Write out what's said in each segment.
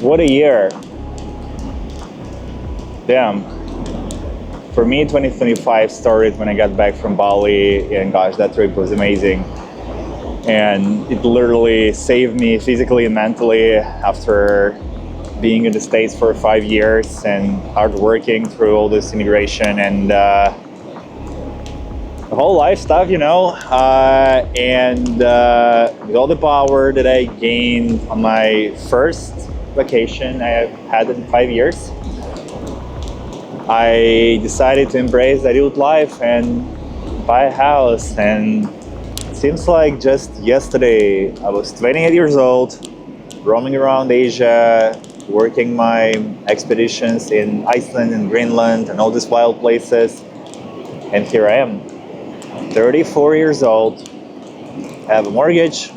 What a year. Damn. For me, 2025 started when I got back from Bali, and gosh, that trip was amazing. And it literally saved me physically and mentally after being in the States for 5 years and hard working through all this immigration and the whole life stuff, and with all the power that I gained on my first vacation I had in 5 years, I decided to embrace the adult life and buy a house. And it seems like just yesterday I was 28 years old, roaming around Asia, working my expeditions in Iceland and Greenland and all these wild places. And here I am, 34 years old, have a mortgage,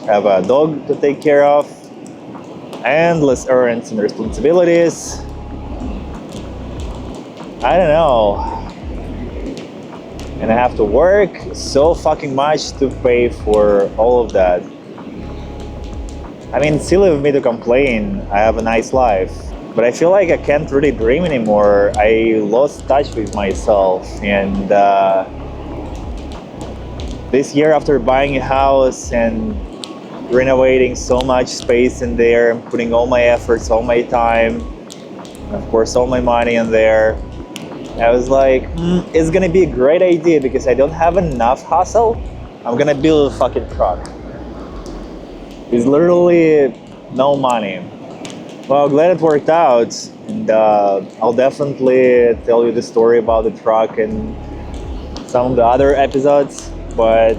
have a dog to take care of, endless errands and responsibilities. I don't know. And I have to work so fucking much to pay for all of that. I mean, it's silly of me to complain. I have a nice life. But I feel like I can't really dream anymore. I lost touch with myself. And this year, after buying a house and renovating so much space in there, putting all my efforts, all my time, and of course all my money in there, I was like, it's gonna be a great idea because I don't have enough hustle. I'm gonna build a fucking truck. It's literally no money. Well, glad it worked out, and I'll definitely tell you the story about the truck and some of the other episodes. But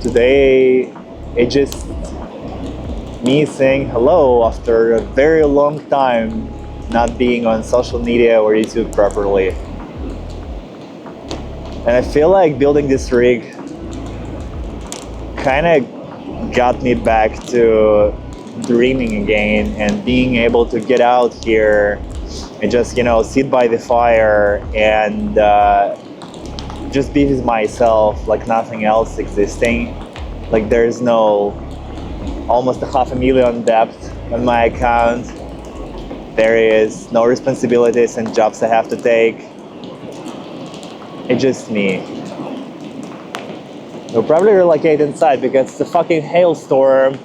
today, it's just me saying hello after a very long time not being on social media or YouTube properly. And I feel like building this rig kind of got me back to dreaming again and being able to get out here and just, sit by the fire and just be with myself like nothing else existing. Like there's no almost $500,000 debt on my account. There is no responsibilities and jobs I have to take. It's just me. We'll probably relocate inside because it's a fucking hailstorm.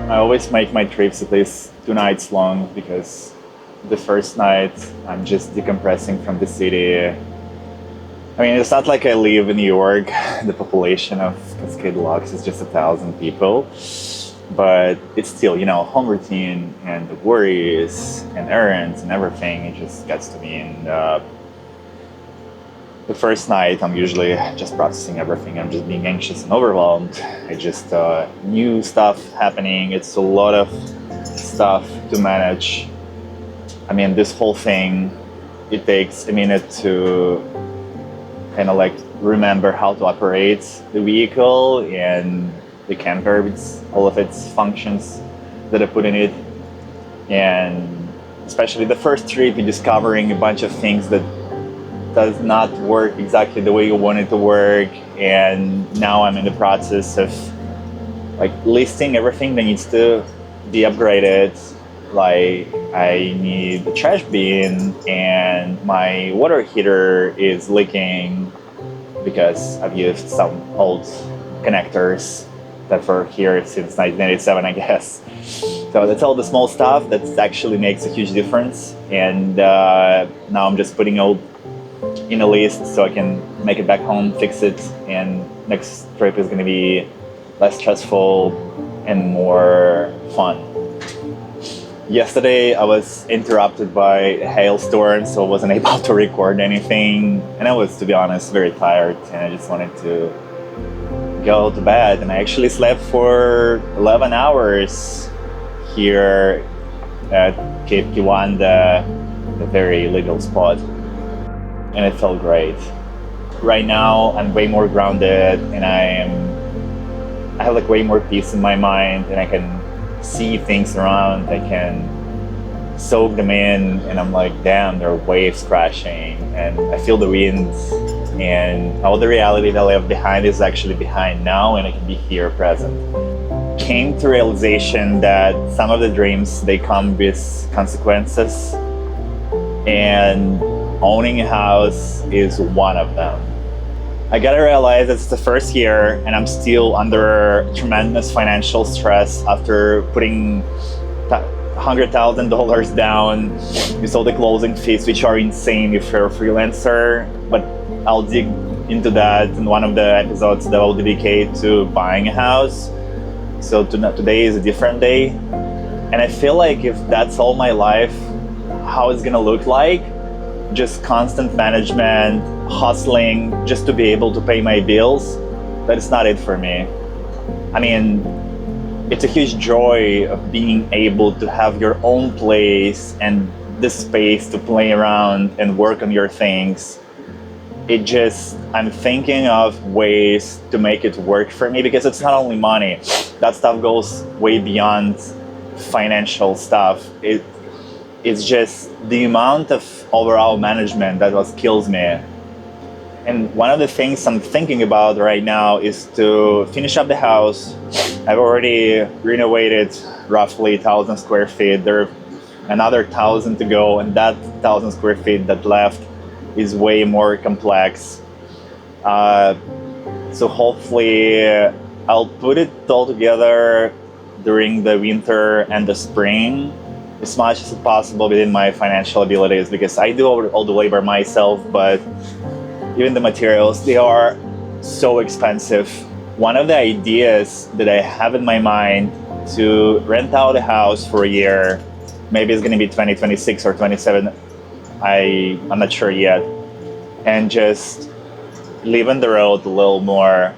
I always make my trips at least 2 nights long because the first night I'm just decompressing from the city. I mean, it's not like I live in New York. The population of Cascade Locks is just 1,000 people. But it's still, home routine and the worries and errands and everything. It just gets to me. And the first night, I'm usually just processing everything. I'm just being anxious and overwhelmed. It's just new stuff happening. It's a lot of stuff to manage. I mean, this whole thing, it takes a minute to kind of like remember how to operate the vehicle and the camper with all of its functions that I put in it. And especially the first trip, you're discovering a bunch of things that does not work exactly the way you want it to work. And now I'm in the process of like listing everything that needs to be upgraded. Like I need the trash bin and my water heater is leaking because I've used some old connectors that were here since 1987, I guess. So that's all the small stuff that actually makes a huge difference. And now I'm just putting all in a list so I can make it back home, fix it, and next trip is going to be less stressful and more fun. Yesterday I was interrupted by a hailstorm, so I wasn't able to record anything. And I was, to be honest, very tired, and I just wanted to go to bed. And I actually slept for 11 hours here at Cape Kiwanda, a very little spot. And it felt great. Right now I'm way more grounded, and I have like way more peace in my mind, and I can see things around. I can soak them in, and I'm like, damn, there are waves crashing, and I feel the wind, and all the reality that I left behind is actually behind now, and I can be here present. Came to realization that some of the dreams, they come with consequences, and owning a house is one of them. I gotta realize it's the first year, and I'm still under tremendous financial stress after putting $100,000 down with all the closing fees, which are insane if you're a freelancer. But I'll dig into that in one of the episodes that I'll dedicate to buying a house. So today is a different day, and I feel like if that's all my life, how it's gonna look like, just constant management, hustling just to be able to pay my bills, that is not it for me. I mean, it's a huge joy of being able to have your own place and the space to play around and work on your things. I'm thinking of ways to make it work for me, because it's not only money. That stuff goes way beyond financial stuff. It's just the amount of overall management that what kills me. And one of the things I'm thinking about right now is to finish up the house. I've already renovated roughly 1,000 square feet. There are another 1,000 to go, and that 1,000 square feet that left is way more complex. So hopefully I'll put it all together during the winter and the spring, as much as possible within my financial abilities, because I do all the labor myself, but even the materials, they are so expensive. One of the ideas that I have in my mind to rent out a house for a year, maybe it's gonna be 2026 or 27, I'm not sure yet, and just live on the road a little more,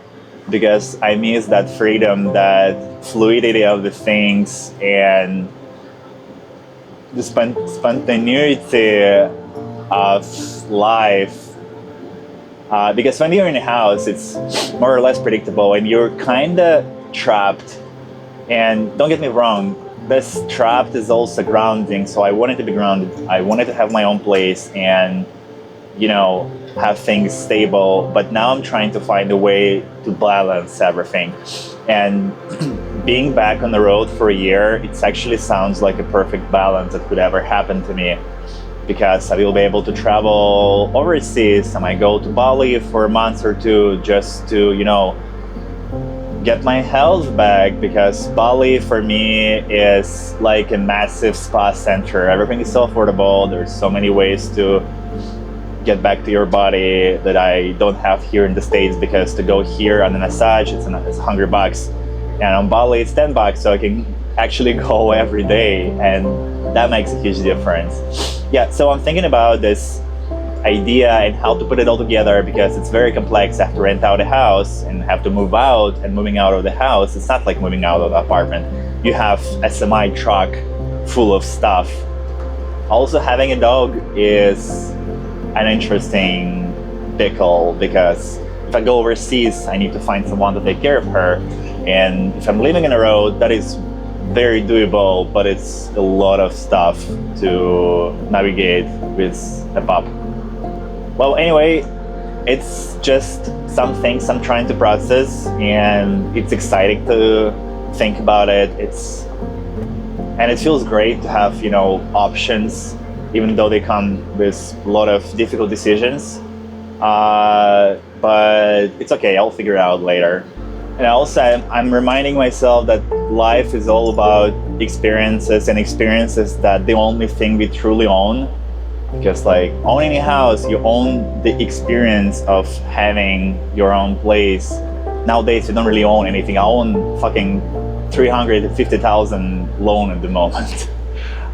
because I miss that freedom, that fluidity of the things, and the spontaneity of life. Because when you're in a house, it's more or less predictable, and you're kind of trapped. And don't get me wrong, this trapped is also grounding. So I wanted to be grounded. I wanted to have my own place and, have things stable. But now I'm trying to find a way to balance everything. And being back on the road for a year, it actually sounds like a perfect balance that could ever happen to me, because I will be able to travel overseas. I might go to Bali for a month or two just to, get my health back, because Bali for me is like a massive spa center. Everything is so affordable. There's so many ways to get back to your body that I don't have here in the States, because to go here on a massage, it's $100. And on Bali, it's $10, so I can actually go every day, and that makes a huge difference. Yeah, so I'm thinking about this idea and how to put it all together, because it's very complex. I have to rent out a house and have to move out, and moving out of the house, it's not like moving out of the apartment. You have a semi truck full of stuff. Also, having a dog is an interesting pickle, because if I go overseas, I need to find someone to take care of her. And if I'm living on the road, that is very doable, but it's a lot of stuff to navigate with a pup. Well, anyway, it's just some things I'm trying to process, and it's exciting to think about it. And it feels great to have, options, even though they come with a lot of difficult decisions. But it's okay, I'll figure it out later. And also, I'm reminding myself that life is all about experiences, and experiences that the only thing we truly own. Because like owning a house, you own the experience of having your own place. Nowadays, you don't really own anything. I own fucking 350,000 loan at the moment.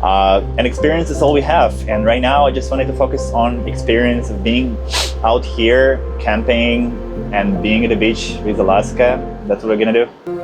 And experience is all we have. And right now, I just wanted to focus on experience of being out here, camping, and being at the beach with Alaska. That's what we're gonna do.